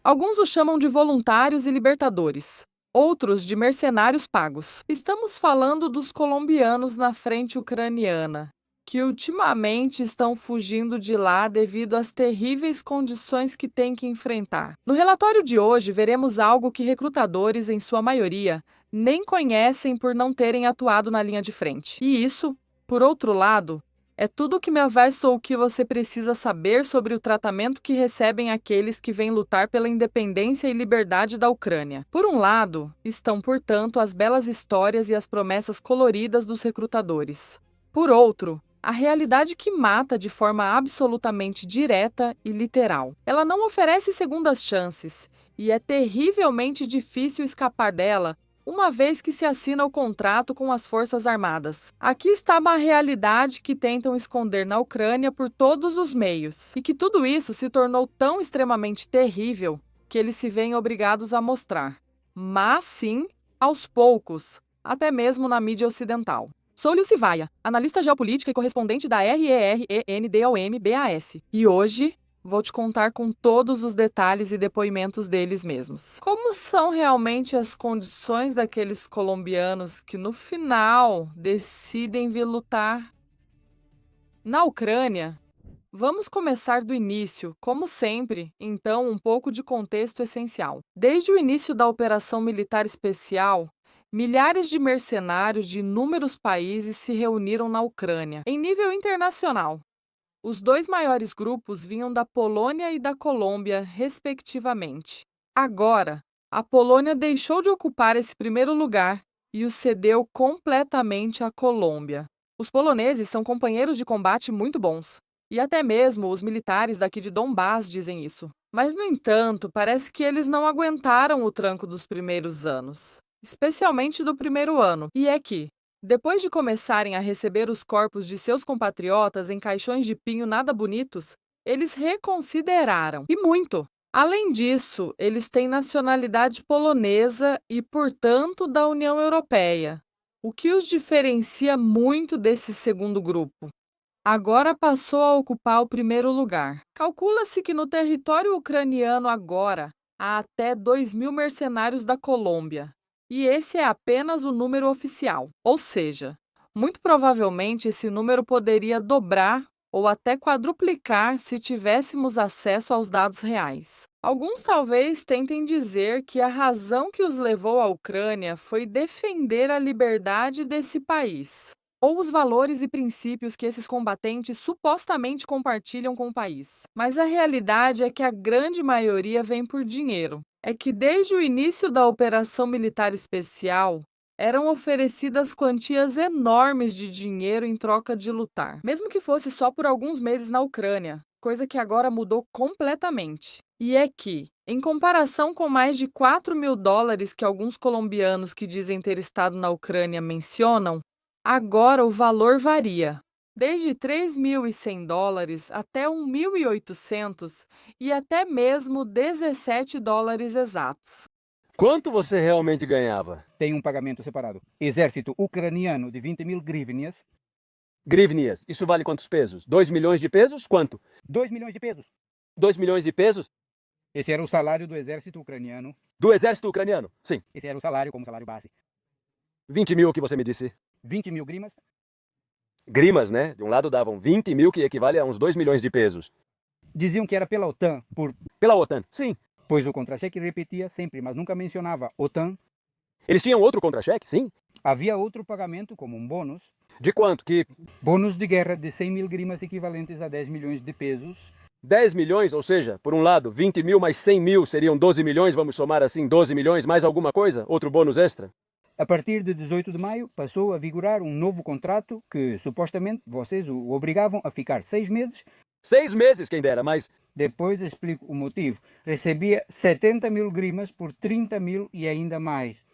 Alguns os chamam de voluntários e libertadores, outros de mercenários pagos. Estamos falando dos colombianos na frente ucraniana, que ultimamente estão fugindo de lá devido às terríveis condições que têm que enfrentar. No relatório de hoje, veremos algo que recrutadores, em sua maioria, nem conhecem por não terem atuado na linha de frente. E isso, por outro lado, é tudo o que me versou o que você precisa saber sobre o tratamento que recebem aqueles que vêm lutar pela independência e liberdade da Ucrânia. Por um lado, estão, portanto, as belas histórias e as promessas coloridas dos recrutadores. Por outro, a realidade que mata de forma absolutamente direta e literal. Ela não oferece segundas chances, e é terrivelmente difícil escapar dela uma vez que se assina o contrato com as Forças Armadas. Aqui está uma realidade que tentam esconder na Ucrânia por todos os meios, e que tudo isso se tornou tão extremamente terrível que eles se veem obrigados a mostrar. Mas sim, aos poucos, até mesmo na mídia ocidental. Sou Lúcia Vaia, analista geopolítica e correspondente da RERENDOM-BAS. E hoje vou te contar com todos os detalhes e depoimentos deles mesmos. Como são realmente as condições daqueles colombianos que no final decidem vir lutar na Ucrânia? Vamos começar do início, como sempre, então um pouco de contexto essencial. Desde o início da Operação Militar Especial, milhares de mercenários de inúmeros países se reuniram na Ucrânia, em nível internacional. Os dois maiores grupos vinham da Polônia e da Colômbia, respectivamente. Agora, a Polônia deixou de ocupar esse primeiro lugar e o cedeu completamente à Colômbia. Os poloneses são companheiros de combate muito bons, e até mesmo os militares daqui de Donbás dizem isso. Mas, no entanto, parece que eles não aguentaram o tranco dos primeiros anos, especialmente do primeiro ano, e é que, depois de começarem a receber os corpos de seus compatriotas em caixões de pinho nada bonitos, eles reconsideraram, e muito. Além disso, eles têm nacionalidade polonesa e, portanto, da União Europeia, o que os diferencia muito desse segundo grupo. Agora passou a ocupar o primeiro lugar. Calcula-se que no território ucraniano agora há até 2.000 mercenários da Colômbia. E esse é apenas o número oficial, ou seja, muito provavelmente esse número poderia dobrar ou até quadruplicar se tivéssemos acesso aos dados reais. Alguns talvez tentem dizer que a razão que os levou à Ucrânia foi defender a liberdade desse país, ou os valores e princípios que esses combatentes supostamente compartilham com o país. Mas a realidade é que a grande maioria vem por dinheiro. É que desde o início da Operação Militar Especial, eram oferecidas quantias enormes de dinheiro em troca de lutar, mesmo que fosse só por alguns meses na Ucrânia, coisa que agora mudou completamente. E é que, em comparação com mais de 4.000 dólares que alguns colombianos que dizem ter estado na Ucrânia mencionam, agora o valor varia. Desde 3.100 dólares até 1.800 e até mesmo 17 dólares exatos. Quanto você realmente ganhava? Tem um pagamento separado. Exército ucraniano de 20.000 grivnias. Grivnias. Isso vale quantos pesos? 2 milhões de pesos? Quanto? 2 milhões de pesos. 2 milhões de pesos? Esse era o salário do exército ucraniano. Do exército ucraniano? Sim. Esse era o salário como salário base. 20 mil que você me disse. 20.000 grimas. Grimas, né? De um lado davam 20 mil, que equivale a uns 2 milhões de pesos. Diziam que era pela OTAN, Pela OTAN? Sim. pois o contra-cheque repetia sempre, mas nunca mencionava OTAN. Eles tinham outro contra-cheque? Sim. Havia outro pagamento, como um bônus. De quanto? Que Bônus de guerra de 100.000 grimas equivalentes a 10 milhões de pesos. 10 milhões, ou seja, por um lado, 20 mil mais 100 mil seriam 12 milhões, vamos somar assim 12 milhões, mais alguma coisa? Outro bônus extra? A partir de 18 de maio, passou a vigorar um novo contrato que, supostamente, vocês o obrigavam a ficar 6 meses. 6 meses, quem dera, mas... Depois explico o motivo. Recebia 70.000 grimas por 30.000 e ainda mais.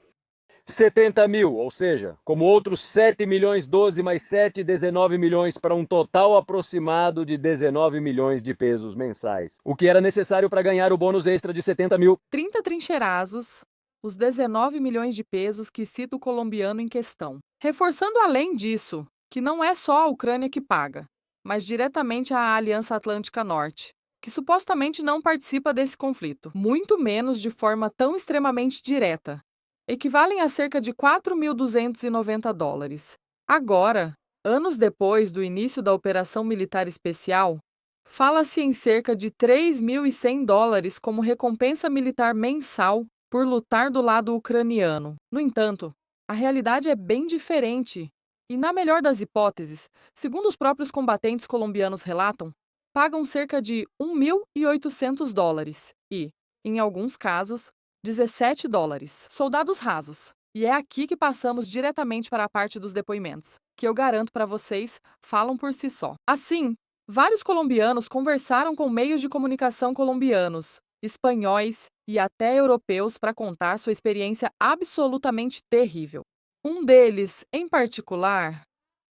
70 mil, ou seja, como outros 7 milhões, 12 mais 7, 19 milhões, para um total aproximado de 19 milhões de pesos mensais. O que era necessário para ganhar o bônus extra de 70 mil. 30 trincheirazos, os 19 milhões de pesos que cita o colombiano em questão. Reforçando além disso, que não é só a Ucrânia que paga, mas diretamente a Aliança Atlântica Norte. que supostamente não participa desse conflito, muito menos de forma tão extremamente direta. Equivalem a cerca de 4.290 dólares. Agora, anos depois do início da operação militar especial, fala-se em cerca de 3.100 dólares como recompensa militar mensal por lutar do lado ucraniano. No entanto, a realidade é bem diferente e, na melhor das hipóteses, segundo os próprios combatentes colombianos relatam, pagam cerca de 1.800 dólares e, em alguns casos, 17 dólares. Soldados rasos. E é aqui que passamos diretamente para a parte dos depoimentos, que eu garanto para vocês falam por si só. Assim, vários colombianos conversaram com meios de comunicação colombianos, espanhóis e até europeus para contar sua experiência absolutamente terrível. Um deles, em particular,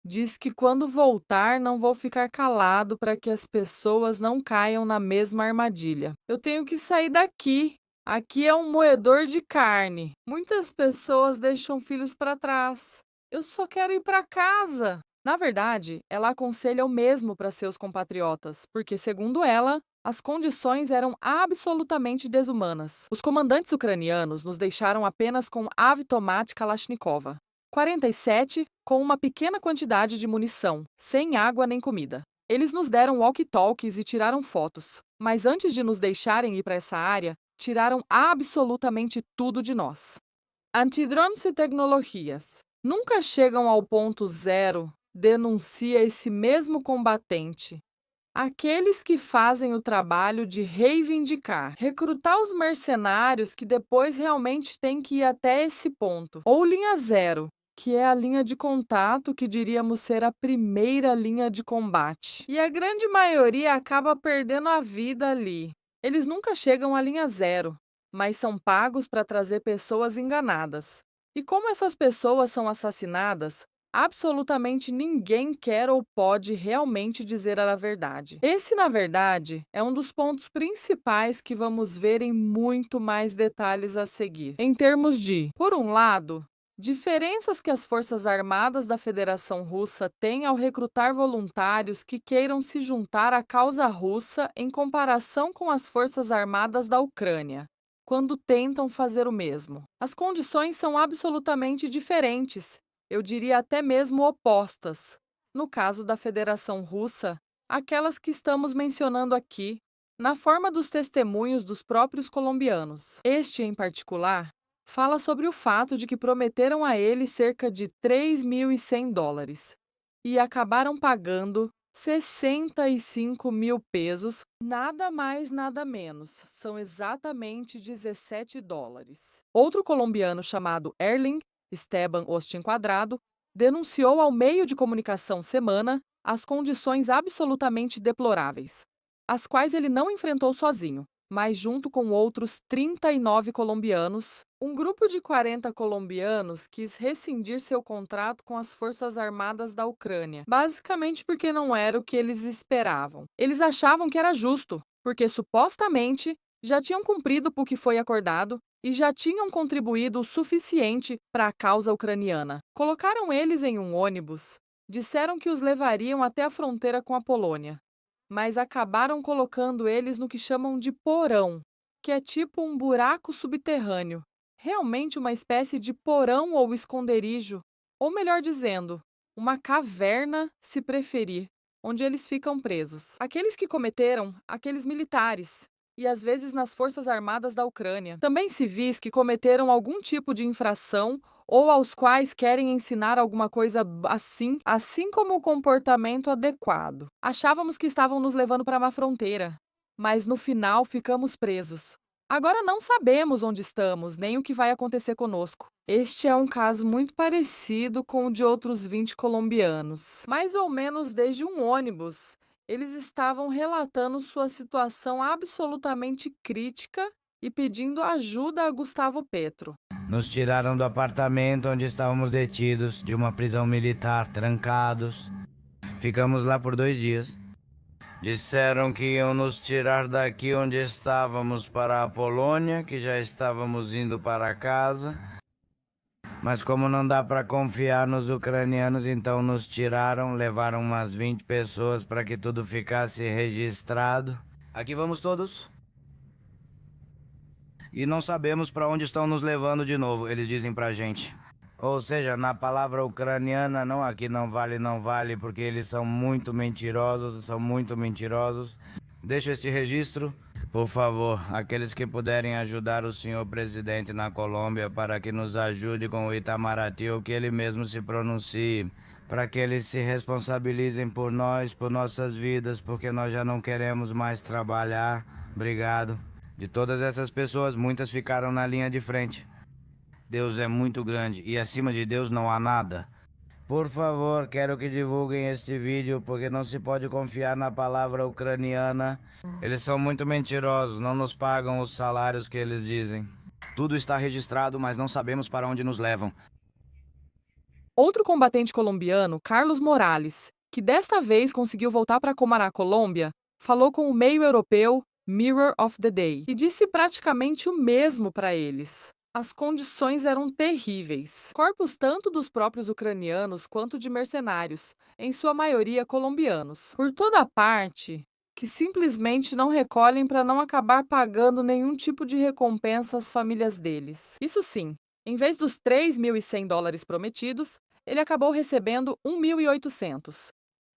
diz que quando voltar não vou ficar calado para que as pessoas não caiam na mesma armadilha. Eu tenho que sair daqui. Aqui é um moedor de carne. Muitas pessoas deixam filhos para trás. Eu só quero ir para casa. Na verdade, ela aconselha o mesmo para seus compatriotas, porque, segundo ela, as condições eram absolutamente desumanas. Os comandantes ucranianos nos deixaram apenas com ave tomate Kalashnikova, 47 com uma pequena quantidade de munição, sem água nem comida. Eles nos deram walkie-talkies e tiraram fotos, mas antes de nos deixarem ir para essa área, tiraram absolutamente tudo de nós. Antidrones e tecnologias nunca chegam ao ponto zero, denuncia esse mesmo combatente. Aqueles que fazem o trabalho de reivindicar, recrutar os mercenários que depois realmente têm que ir até esse ponto. Ou linha zero, que é a linha de contato que diríamos ser a primeira linha de combate. E a grande maioria acaba perdendo a vida ali. Eles nunca chegam à linha zero, mas são pagos para trazer pessoas enganadas. E como essas pessoas são assassinadas, absolutamente ninguém quer ou pode realmente dizer a verdade. Esse, na verdade, é um dos pontos principais que vamos ver em muito mais detalhes a seguir. Em termos de, por um lado, diferenças que as Forças Armadas da Federação Russa têm ao recrutar voluntários que queiram se juntar à causa russa em comparação com as Forças Armadas da Ucrânia, quando tentam fazer o mesmo. As condições são absolutamente diferentes, eu diria até mesmo opostas. No caso da Federação Russa, aquelas que estamos mencionando aqui, na forma dos testemunhos dos próprios colombianos. Este, em particular, fala sobre o fato de que prometeram a ele cerca de 3.100 dólares e acabaram pagando 65 mil pesos, nada mais, nada menos. São exatamente 17 dólares. Outro colombiano chamado Erling Esteban Austin Quadrado denunciou ao meio de comunicação Semana as condições absolutamente deploráveis, as quais ele não enfrentou sozinho, mas junto com outros 39 colombianos. Um grupo de 40 colombianos quis rescindir seu contrato com as Forças Armadas da Ucrânia, basicamente porque não era o que eles esperavam. Eles achavam que era justo, porque supostamente já tinham cumprido o que foi acordado e já tinham contribuído o suficiente para a causa ucraniana. Colocaram eles em um ônibus, disseram que os levariam até a fronteira com a Polônia, mas acabaram colocando eles no que chamam de porão, que é tipo um buraco subterrâneo, realmente uma espécie de porão ou esconderijo, ou melhor dizendo, uma caverna, se preferir, onde eles ficam presos. Aqueles que cometeram, aqueles militares, e às vezes nas Forças Armadas da Ucrânia. Também civis que cometeram algum tipo de infração ou aos quais querem ensinar alguma coisa assim como o comportamento adequado. Achávamos que estavam nos levando para uma fronteira, mas no final ficamos presos. Agora não sabemos onde estamos, nem o que vai acontecer conosco. Este é um caso muito parecido com o de outros 20 colombianos, mais ou menos desde um ônibus. Eles estavam relatando sua situação absolutamente crítica e pedindo ajuda a Gustavo Petro. Nos tiraram do apartamento onde estávamos detidos, de uma prisão militar, trancados. Ficamos lá por 2 dias. Disseram que iam nos tirar daqui onde estávamos para a Polônia, que já estávamos indo para casa. Mas como não dá para confiar nos ucranianos, então nos tiraram, levaram umas 20 pessoas para que tudo ficasse registrado. Aqui vamos todos. E não sabemos para onde estão nos levando de novo, eles dizem pra gente. Ou seja, na palavra ucraniana, não, aqui não vale, porque eles são muito mentirosos, Deixa este registro, por favor, aqueles que puderem ajudar o senhor presidente na Colômbia para que nos ajude com o Itamaraty ou que ele mesmo se pronuncie, para que eles se responsabilizem por nós, por nossas vidas, porque nós já não queremos mais trabalhar. Obrigado. De todas essas pessoas, muitas ficaram na linha de frente. Deus é muito grande e acima de Deus não há nada. Por favor, quero que divulguem este vídeo porque não se pode confiar na palavra ucraniana. Eles são muito mentirosos, não nos pagam os salários que eles dizem. Tudo está registrado, mas não sabemos para onde nos levam. Outro combatente colombiano, Carlos Morales, que desta vez conseguiu voltar para Comará, Colômbia, falou com o meio europeu Mirror of the Day e disse praticamente o mesmo para eles. As condições eram terríveis. Corpos tanto dos próprios ucranianos quanto de mercenários, em sua maioria colombianos, por toda parte, que simplesmente não recolhem para não acabar pagando nenhum tipo de recompensa às famílias deles. Isso sim, em vez dos $3.100 prometidos, ele acabou recebendo 1.800.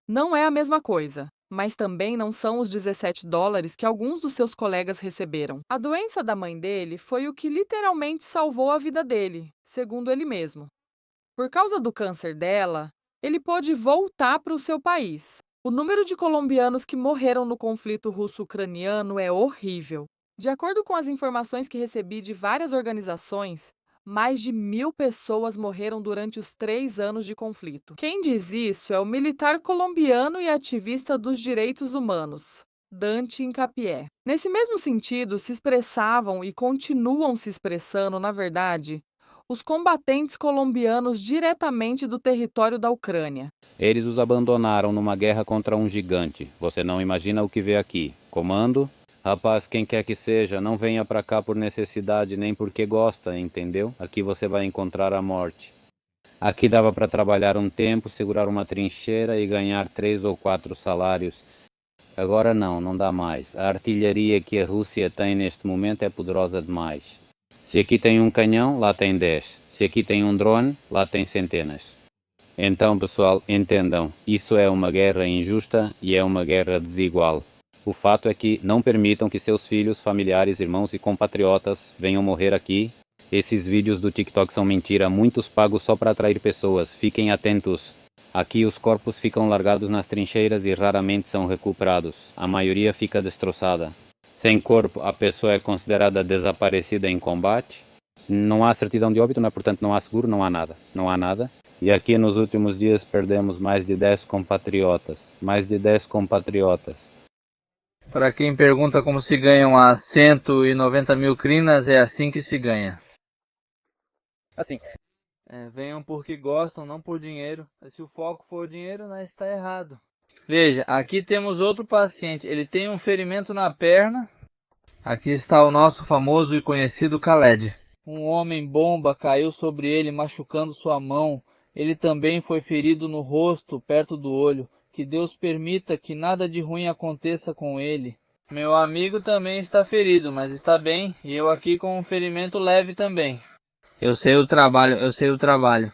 Não é a mesma coisa, mas também não são os $17 que alguns dos seus colegas receberam. A doença da mãe dele foi o que literalmente salvou a vida dele, segundo ele mesmo. Por causa do câncer dela, ele pôde voltar para o seu país. O número de colombianos que morreram no conflito russo-ucraniano é horrível. De acordo com as informações que recebi de várias organizações, mais de 1.000 pessoas morreram durante os 3 anos de conflito. Quem diz isso é o militar colombiano e ativista dos direitos humanos, Dante Incapié. Nesse mesmo sentido, se expressavam e continuam se expressando, na verdade, os combatentes colombianos diretamente do território da Ucrânia. Eles os abandonaram numa guerra contra um gigante. Você não imagina o que vê aqui. Comando? Rapaz, quem quer que seja, não venha pra cá por necessidade nem porque gosta, entendeu? Aqui você vai encontrar a morte. Aqui dava para trabalhar um tempo, segurar uma trincheira e ganhar 3 ou 4 salários. Agora não dá mais. A artilharia que a Rússia tem neste momento é poderosa demais. Se aqui tem um canhão, lá tem 10. Se aqui tem um drone, lá tem centenas. Então, pessoal, entendam, isso é uma guerra injusta e é uma guerra desigual. O fato é que não permitam que seus filhos, familiares, irmãos e compatriotas venham morrer aqui. Esses vídeos do TikTok são mentira, muitos pagos só para atrair pessoas. Fiquem atentos. Aqui os corpos ficam largados nas trincheiras e raramente são recuperados. A maioria fica destroçada. Sem corpo, a pessoa é considerada desaparecida em combate. Não há certidão de óbito, portanto não há seguro, não há nada. Não há nada. E aqui nos últimos dias perdemos mais de 10 compatriotas. Mais de 10 compatriotas. Para quem pergunta como se ganham as 190 mil crinas, é assim que se ganha. Assim. Venham porque gostam, não por dinheiro. Se o foco for o dinheiro, né, está errado. Veja, aqui temos outro paciente. Ele tem um ferimento na perna. Aqui está o nosso famoso e conhecido Khaled. Um homem-bomba caiu sobre ele, machucando sua mão. Ele também foi ferido no rosto, perto do olho. Que Deus permita que nada de ruim aconteça com ele. Meu amigo também está ferido, mas está bem. E eu aqui com um ferimento leve também. Eu sei o trabalho.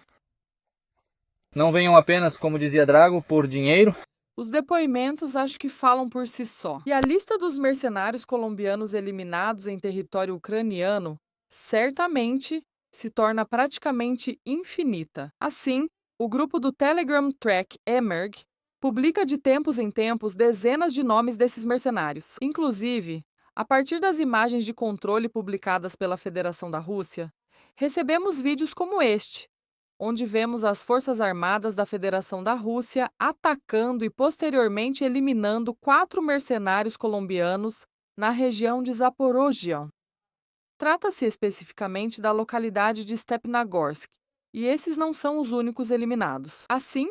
Não venham apenas, como dizia Drago, por dinheiro. Os depoimentos acho que falam por si só. E a lista dos mercenários colombianos eliminados em território ucraniano certamente se torna praticamente infinita. Assim, o grupo do Telegram Track Emerg publica de tempos em tempos dezenas de nomes desses mercenários. Inclusive, a partir das imagens de controle publicadas pela Federação da Rússia, recebemos vídeos como este, onde vemos as Forças Armadas da Federação da Rússia atacando e posteriormente eliminando 4 mercenários colombianos na região de Zaporozhye. Trata-se especificamente da localidade de Stepnogorsk, e esses não são os únicos eliminados. Assim,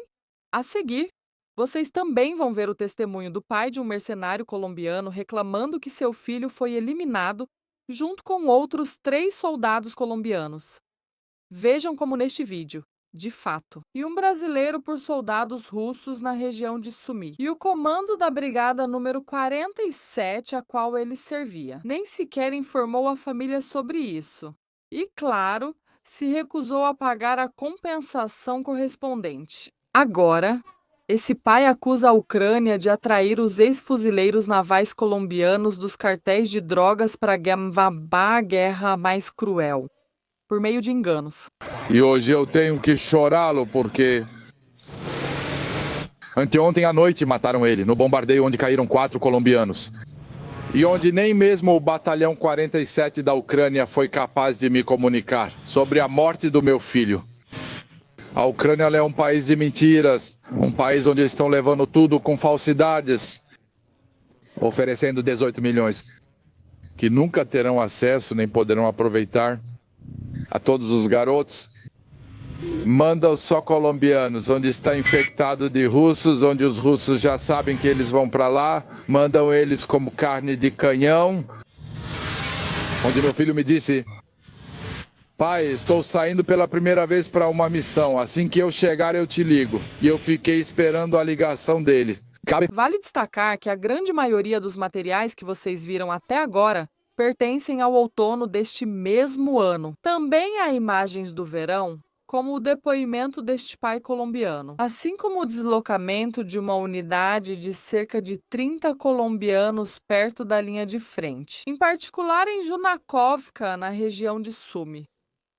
a seguir, vocês também vão ver o testemunho do pai de um mercenário colombiano reclamando que seu filho foi eliminado junto com outros 3 soldados colombianos. Vejam como neste vídeo, de fato, e um brasileiro por soldados russos na região de Sumi, e o comando da brigada número 47 a qual ele servia. Nem sequer informou a família sobre isso. E, claro, se recusou a pagar a compensação correspondente. Agora, esse pai acusa a Ucrânia de atrair os ex-fuzileiros navais colombianos dos cartéis de drogas para a guerra mais cruel, por meio de enganos. E hoje eu tenho que chorá-lo porque anteontem à noite mataram ele, no bombardeio onde caíram 4 colombianos. E onde nem mesmo o batalhão 47 da Ucrânia foi capaz de me comunicar sobre a morte do meu filho. A Ucrânia é um país de mentiras, um país onde estão levando tudo com falsidades, oferecendo 18 milhões, que nunca terão acesso nem poderão aproveitar, a todos os garotos. Mandam só colombianos, onde está infectado de russos, onde os russos já sabem que eles vão para lá, mandam eles como carne de canhão, onde meu filho me disse: pai, estou saindo pela primeira vez para uma missão. Assim que eu chegar, eu te ligo. E eu fiquei esperando a ligação dele. Vale destacar que a grande maioria dos materiais que vocês viram até agora pertencem ao outono deste mesmo ano. Também há imagens do verão, como o depoimento deste pai colombiano, assim como o deslocamento de uma unidade de cerca de 30 colombianos perto da linha de frente, em particular em Junakovka, na região de Sumi.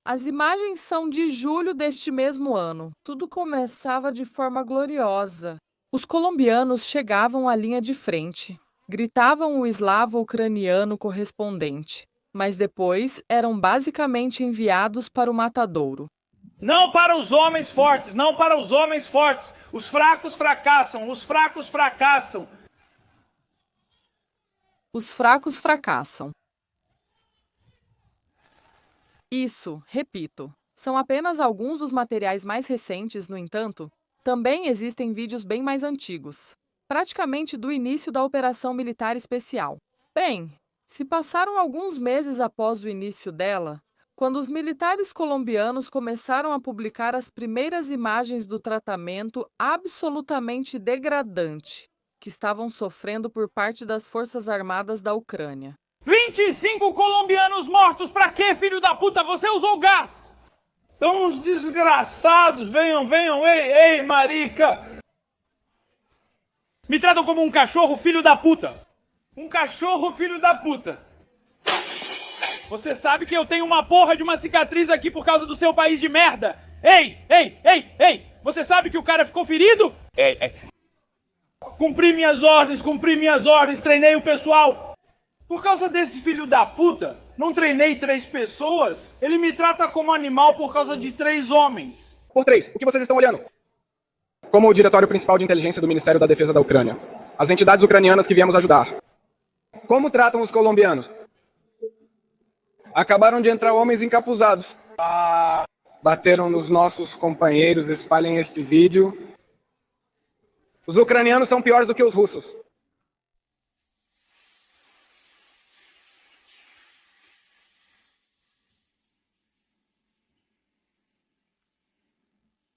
As imagens são de julho deste mesmo ano. Tudo começava de forma gloriosa. Os colombianos chegavam à linha de frente, gritavam o eslavo ucraniano correspondente, mas depois eram basicamente enviados para o matadouro. Não para os homens fortes, não para os homens fortes. Os fracos fracassam, os fracos fracassam. Os fracos fracassam. Isso, repito, são apenas alguns dos materiais mais recentes, no entanto, também existem vídeos bem mais antigos, praticamente do início da Operação Militar Especial. Bem, se passaram alguns meses após o início dela, quando os militares colombianos começaram a publicar as primeiras imagens do tratamento absolutamente degradante que estavam sofrendo por parte das Forças Armadas da Ucrânia. 25 colombianos mortos, pra quê, filho da puta? Você usou gás! São uns desgraçados, venham, ei, marica! Me tratam como um cachorro, filho da puta! Um cachorro, filho da puta! Você sabe que eu tenho uma porra de uma cicatriz aqui por causa do seu país de merda! Ei! Você sabe que o cara ficou ferido? Cumpri minhas ordens, treinei o pessoal! Por causa desse filho da puta, não treinei 3 pessoas, ele me trata como animal por causa de 3 homens. Por 3, o que vocês estão olhando? Como o Diretório Principal de Inteligência do Ministério da Defesa da Ucrânia. As entidades ucranianas que viemos ajudar. Como tratam os colombianos? Acabaram de entrar homens encapuzados. Bateram nos nossos companheiros, espalhem este vídeo. Os ucranianos são piores do que os russos.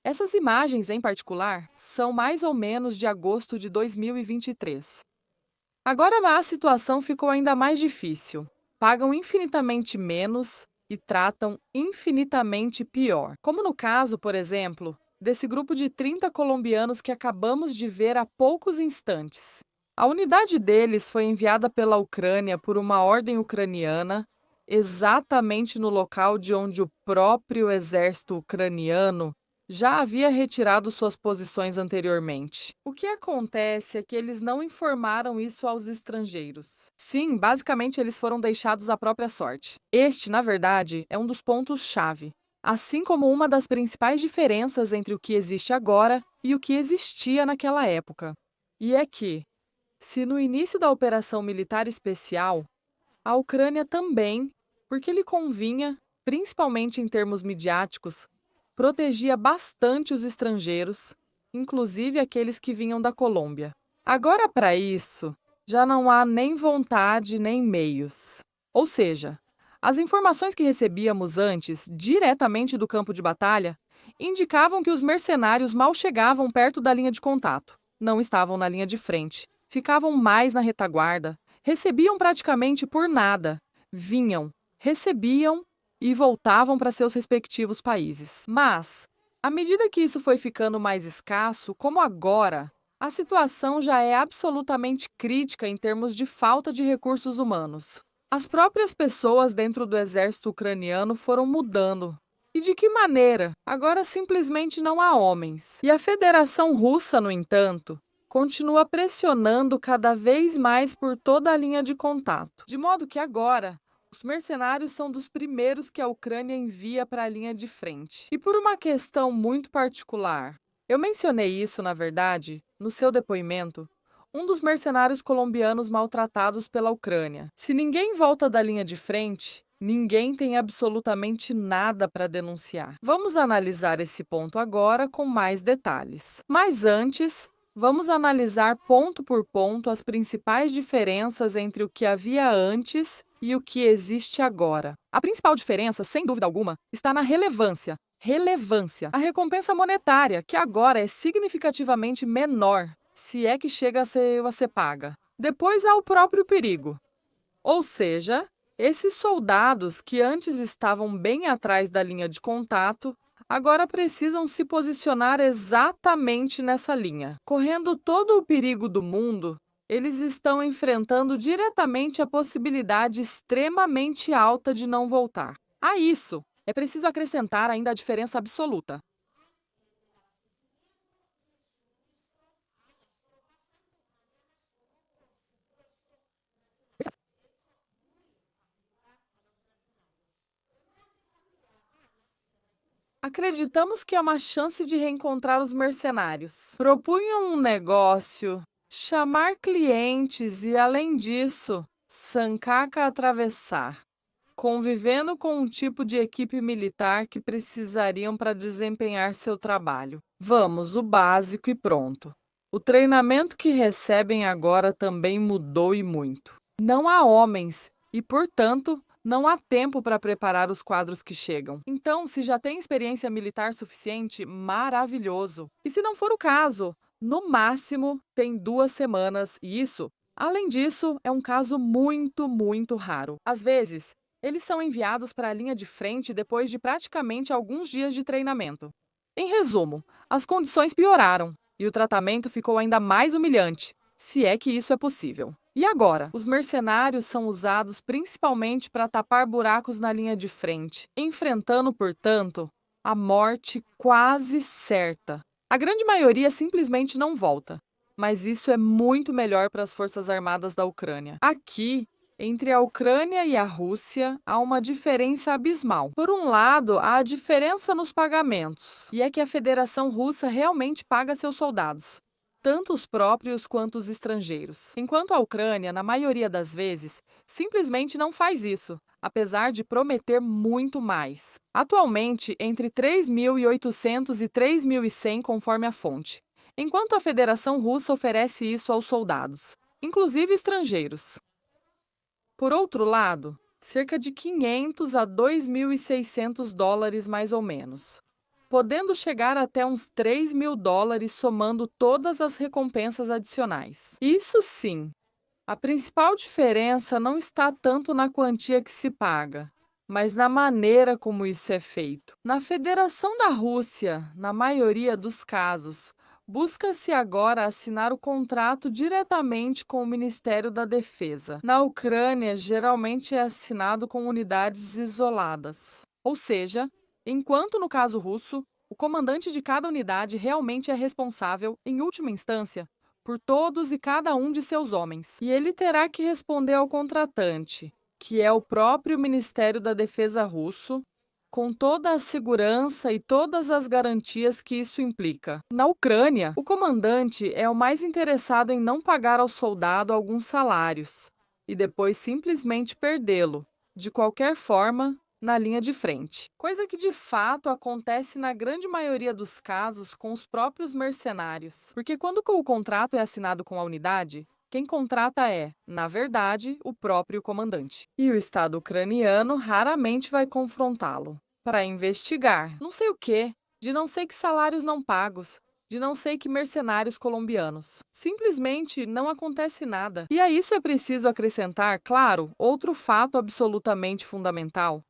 Essas imagens, em particular, são mais ou menos de agosto de 2023. Agora a situação ficou ainda mais difícil. Pagam infinitamente menos e tratam infinitamente pior. Como no caso, por exemplo, desse grupo de 30 colombianos que acabamos de ver há poucos instantes. A unidade deles foi enviada pela Ucrânia por uma ordem ucraniana, exatamente no local de onde o próprio exército ucraniano já havia retirado suas posições anteriormente. O que acontece é que eles não informaram isso aos estrangeiros. Sim, basicamente eles foram deixados à própria sorte. Este, na verdade, é um dos pontos-chave, assim como uma das principais diferenças entre o que existe agora e o que existia naquela época. E é que, se no início da Operação Militar Especial, a Ucrânia também, porque lhe convinha, principalmente em termos midiáticos, protegia bastante os estrangeiros, inclusive aqueles que vinham da Colômbia. Agora, para isso, já não há nem vontade nem meios. Ou seja, as informações que recebíamos antes, diretamente do campo de batalha, indicavam que os mercenários mal chegavam perto da linha de contato, não estavam na linha de frente, ficavam mais na retaguarda, recebiam praticamente por nada, vinham, recebiam e voltavam para seus respectivos países. Mas, à medida que isso foi ficando mais escasso, como agora, a situação já é absolutamente crítica em termos de falta de recursos humanos. As próprias pessoas dentro do exército ucraniano foram mudando. E de que maneira? Agora simplesmente não há homens. E a Federação Russa, no entanto, continua pressionando cada vez mais por toda a linha de contato. De modo que agora, os mercenários são dos primeiros que a Ucrânia envia para a linha de frente. E por uma questão muito particular, eu mencionei isso, na verdade, no seu depoimento, um dos mercenários colombianos maltratados pela Ucrânia. Se ninguém volta da linha de frente, ninguém tem absolutamente nada para denunciar. Vamos analisar esse ponto agora com mais detalhes. Mas antes, vamos analisar ponto por ponto as principais diferenças entre o que havia antes e o que existe agora. A principal diferença, sem dúvida alguma, está na relevância. A recompensa monetária, que agora é significativamente menor, se é que chega a ser paga. Depois há o próprio perigo. Ou seja, esses soldados que antes estavam bem atrás da linha de contato, agora precisam se posicionar exatamente nessa linha. Correndo todo o perigo do mundo, eles estão enfrentando diretamente a possibilidade extremamente alta de não voltar. A isso, é preciso acrescentar ainda a diferença absoluta. Acreditamos que é uma chance de reencontrar os mercenários. Propunham um negócio, chamar clientes e, além disso, Sancaca atravessar, convivendo com um tipo de equipe militar que precisariam para desempenhar seu trabalho. Vamos, o básico e pronto. O treinamento que recebem agora também mudou e muito. Não há homens e, portanto, não há tempo para preparar os quadros que chegam. Então, se já tem experiência militar suficiente, maravilhoso. E se não for o caso, no máximo tem 2 semanas e isso, além disso, é um caso muito, muito raro. Às vezes, eles são enviados para a linha de frente depois de praticamente alguns dias de treinamento. Em resumo, as condições pioraram e o tratamento ficou ainda mais humilhante, se é que isso é possível. E agora? Os mercenários são usados principalmente para tapar buracos na linha de frente, enfrentando, portanto, a morte quase certa. A grande maioria simplesmente não volta, mas isso é muito melhor para as Forças Armadas da Ucrânia. Aqui, entre a Ucrânia e a Rússia, há uma diferença abismal. Por um lado, há a diferença nos pagamentos, e é que a Federação Russa realmente paga seus soldados, tanto os próprios quanto os estrangeiros. Enquanto a Ucrânia, na maioria das vezes, simplesmente não faz isso, apesar de prometer muito mais. Atualmente, entre 3.800 e 3.100 conforme a fonte, enquanto a Federação Russa oferece isso aos soldados, inclusive estrangeiros. Por outro lado, cerca de 500 a 2.600 dólares mais ou menos, podendo chegar até uns 3.000 dólares somando todas as recompensas adicionais. Isso sim, a principal diferença não está tanto na quantia que se paga, mas na maneira como isso é feito. Na Federação da Rússia, na maioria dos casos, busca-se agora assinar o contrato diretamente com o Ministério da Defesa. Na Ucrânia, geralmente é assinado com unidades isoladas. Ou seja, enquanto no caso russo, o comandante de cada unidade realmente é responsável, em última instância, por todos e cada um de seus homens. E ele terá que responder ao contratante, que é o próprio Ministério da Defesa russo, com toda a segurança e todas as garantias que isso implica. Na Ucrânia, o comandante é o mais interessado em não pagar ao soldado alguns salários e depois simplesmente perdê-lo, de qualquer forma, na linha de frente. Coisa que de fato acontece na grande maioria dos casos com os próprios mercenários. Porque quando o contrato é assinado com a unidade, quem contrata é, na verdade, o próprio comandante. E o Estado ucraniano raramente vai confrontá-lo para investigar não sei o quê, de não sei que salários não pagos, de não sei que mercenários colombianos. Simplesmente não acontece nada. E a isso é preciso acrescentar, claro, outro fato absolutamente fundamental,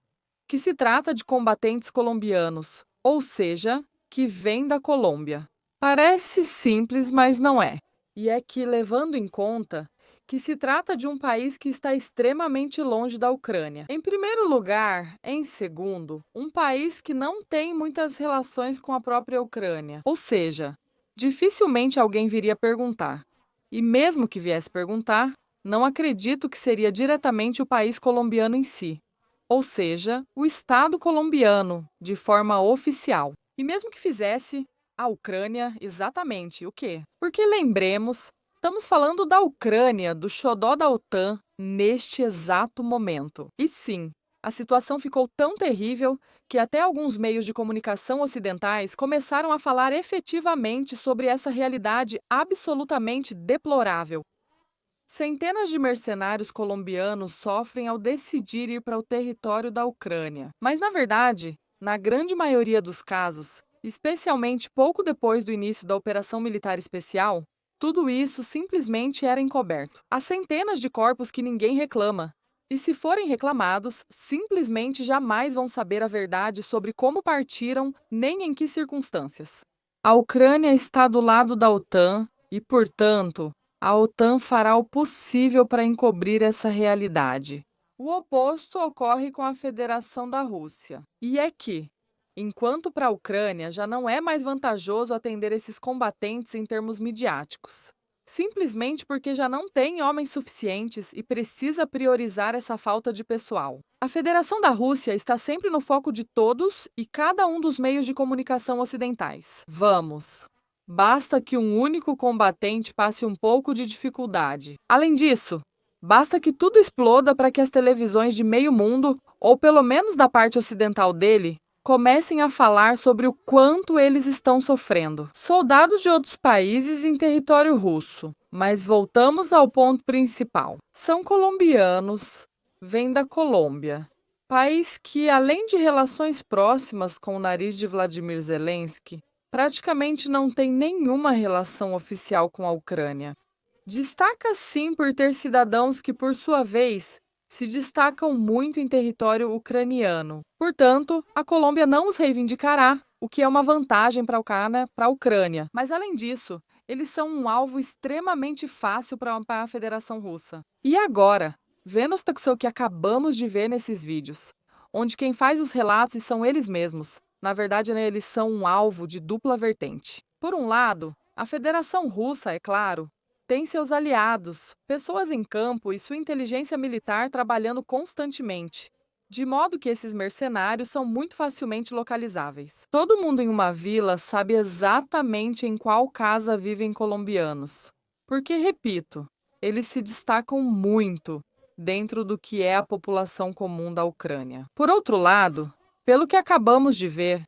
que se trata de combatentes colombianos, ou seja, que vêm da Colômbia. Parece simples, mas não é. E é que, levando em conta que se trata de um país que está extremamente longe da Ucrânia. Em primeiro lugar, em segundo, um país que não tem muitas relações com a própria Ucrânia. Ou seja, dificilmente alguém viria perguntar. E mesmo que viesse perguntar, não acredito que seria diretamente o país colombiano em si. Ou seja, o Estado colombiano, de forma oficial. E mesmo que fizesse, a Ucrânia, exatamente o quê? Porque lembremos, estamos falando da Ucrânia, do xodó da OTAN, neste exato momento. E sim, a situação ficou tão terrível que até alguns meios de comunicação ocidentais começaram a falar efetivamente sobre essa realidade absolutamente deplorável. Centenas de mercenários colombianos sofrem ao decidir ir para o território da Ucrânia. Mas, na verdade, na grande maioria dos casos, especialmente pouco depois do início da Operação Militar Especial, tudo isso simplesmente era encoberto. Há centenas de corpos que ninguém reclama. E se forem reclamados, simplesmente jamais vão saber a verdade sobre como partiram nem em que circunstâncias. A Ucrânia está do lado da OTAN e, portanto, a OTAN fará o possível para encobrir essa realidade. O oposto ocorre com a Federação da Rússia. E é que, enquanto para a Ucrânia já não é mais vantajoso atender esses combatentes em termos midiáticos, simplesmente porque já não tem homens suficientes e precisa priorizar essa falta de pessoal. A Federação da Rússia está sempre no foco de todos e cada um dos meios de comunicação ocidentais. Vamos! Basta que um único combatente passe um pouco de dificuldade. Além disso, basta que tudo exploda para que as televisões de meio mundo, ou pelo menos da parte ocidental dele, comecem a falar sobre o quanto eles estão sofrendo. Soldados de outros países em território russo. Mas voltamos ao ponto principal. São colombianos, vêm da Colômbia. País que, além de relações próximas com o nariz de Vladimir Zelensky, praticamente não tem nenhuma relação oficial com a Ucrânia. Destaca sim por ter cidadãos que, por sua vez, se destacam muito em território ucraniano. Portanto, a Colômbia não os reivindicará, o que é uma vantagem para a Ucrânia. Mas, além disso, eles são um alvo extremamente fácil para a Federação Russa. E agora, vendo o que acabamos de ver nesses vídeos, onde quem faz os relatos são eles mesmos. Na verdade, eles são um alvo de dupla vertente. Por um lado, a Federação Russa, é claro, tem seus aliados, pessoas em campo e sua inteligência militar trabalhando constantemente, de modo que esses mercenários são muito facilmente localizáveis. Todo mundo em uma vila sabe exatamente em qual casa vivem colombianos, porque, repito, eles se destacam muito dentro do que é a população comum da Ucrânia. Por outro lado, pelo que acabamos de ver,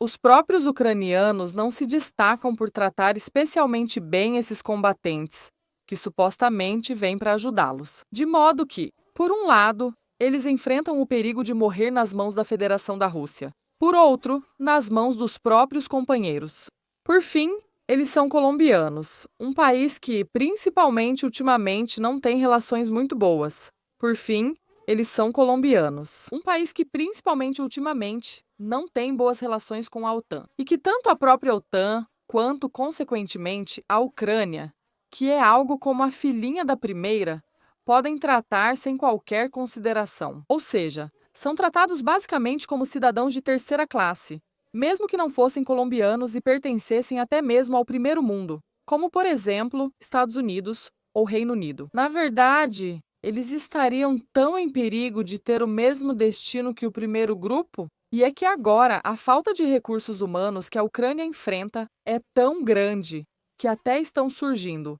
os próprios ucranianos não se destacam por tratar especialmente bem esses combatentes, que supostamente vêm para ajudá-los. De modo que, por um lado, eles enfrentam o perigo de morrer nas mãos da Federação da Rússia. Por outro, nas mãos dos próprios companheiros. Por fim, eles são colombianos, um país que, principalmente ultimamente, não tem relações muito boas. Por fim, eles são colombianos, um país que, principalmente ultimamente, não tem boas relações com a OTAN. E que tanto a própria OTAN, quanto, consequentemente, a Ucrânia, que é algo como a filhinha da primeira, podem tratar sem qualquer consideração. Ou seja, são tratados basicamente como cidadãos de terceira classe, mesmo que não fossem colombianos e pertencessem até mesmo ao primeiro mundo, como, por exemplo, Estados Unidos ou Reino Unido. Na verdade, eles estariam tão em perigo de ter o mesmo destino que o primeiro grupo? E é que agora a falta de recursos humanos que a Ucrânia enfrenta é tão grande que até estão surgindo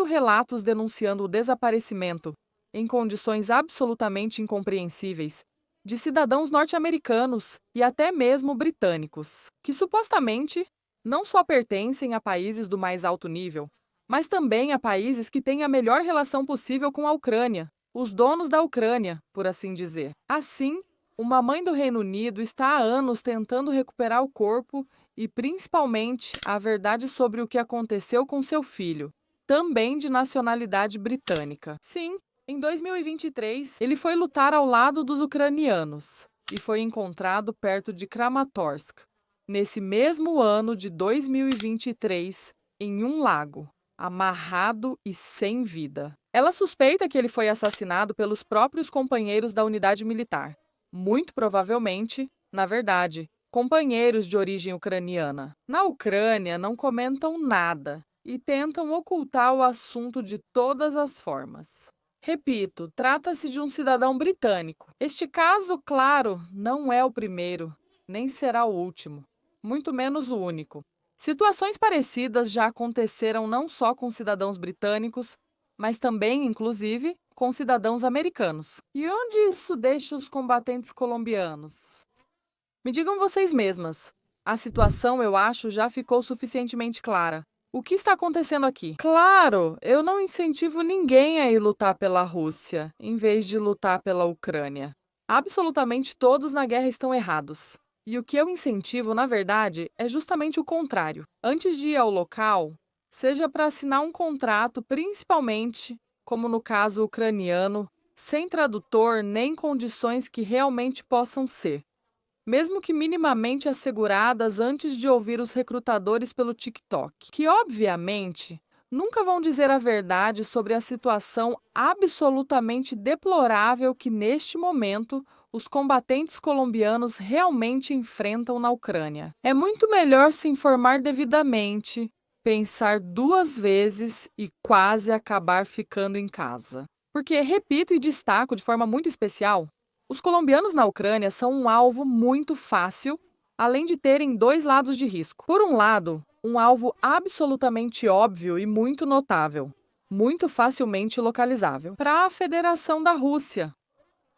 relatos denunciando o desaparecimento, em condições absolutamente incompreensíveis, de cidadãos norte-americanos e até mesmo britânicos, que supostamente não só pertencem a países do mais alto nível, mas também a países que têm a melhor relação possível com a Ucrânia, os donos da Ucrânia, por assim dizer. Assim, Uma mãe do Reino Unido está há anos tentando recuperar o corpo e, principalmente, a verdade sobre o que aconteceu com seu filho, também de nacionalidade britânica. Sim, em 2023, ele foi lutar ao lado dos ucranianos e foi encontrado perto de Kramatorsk, nesse mesmo ano de 2023, em um lago, amarrado e sem vida. Ela suspeita que ele foi assassinado pelos próprios companheiros da unidade militar. Muito provavelmente, na verdade, companheiros de origem ucraniana. Na Ucrânia, não comentam nada e tentam ocultar o assunto de todas as formas. Repito, trata-se de um cidadão britânico. Este caso, claro, não é o primeiro, nem será o último, muito menos o único. Situações parecidas já aconteceram não só com cidadãos britânicos, mas também, inclusive, com cidadãos americanos. E onde isso deixa os combatentes colombianos? Me digam vocês mesmas. A situação, eu acho, já ficou suficientemente clara. O que está acontecendo aqui? Claro, eu não incentivo ninguém a ir lutar pela Rússia, em vez de lutar pela Ucrânia. Absolutamente todos na guerra estão errados. E o que eu incentivo, na verdade, é justamente o contrário. Antes de ir ao local, seja para assinar um contrato, principalmente, como no caso ucraniano, sem tradutor nem condições que realmente possam ser, mesmo que minimamente asseguradas antes de ouvir os recrutadores pelo TikTok, que obviamente nunca vão dizer a verdade sobre a situação absolutamente deplorável que neste momento os combatentes colombianos realmente enfrentam na Ucrânia. É muito melhor se informar devidamente, pensar 2 vezes e quase acabar ficando em casa. Porque, repito e destaco de forma muito especial, os colombianos na Ucrânia são um alvo muito fácil, além de terem 2 lados de risco. Por um lado, um alvo absolutamente óbvio e muito notável, muito facilmente localizável, para a Federação da Rússia.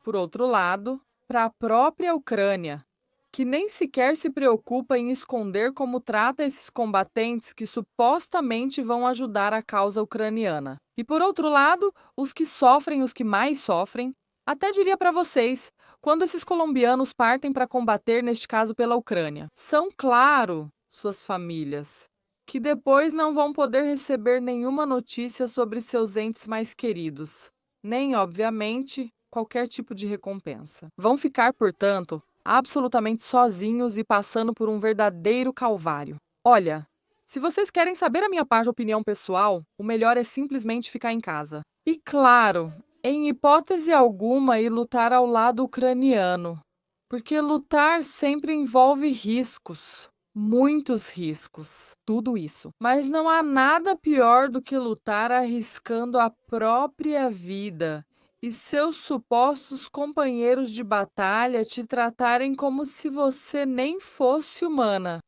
Por outro lado, para a própria Ucrânia, que nem sequer se preocupa em esconder como trata esses combatentes que supostamente vão ajudar a causa ucraniana. E por outro lado, os que mais sofrem, até diria para vocês, quando esses colombianos partem para combater, neste caso pela Ucrânia, são, claro, suas famílias, que depois não vão poder receber nenhuma notícia sobre seus entes mais queridos, nem, obviamente, qualquer tipo de recompensa. Vão ficar, portanto, absolutamente sozinhos e passando por um verdadeiro calvário. Olha, se vocês querem saber a minha opinião pessoal, o melhor é simplesmente ficar em casa. E claro, em hipótese alguma, ir lutar ao lado ucraniano, porque lutar sempre envolve riscos, muitos riscos, tudo isso. Mas não há nada pior do que lutar arriscando a própria vida e seus supostos companheiros de batalha te tratarem como se você nem fosse humana.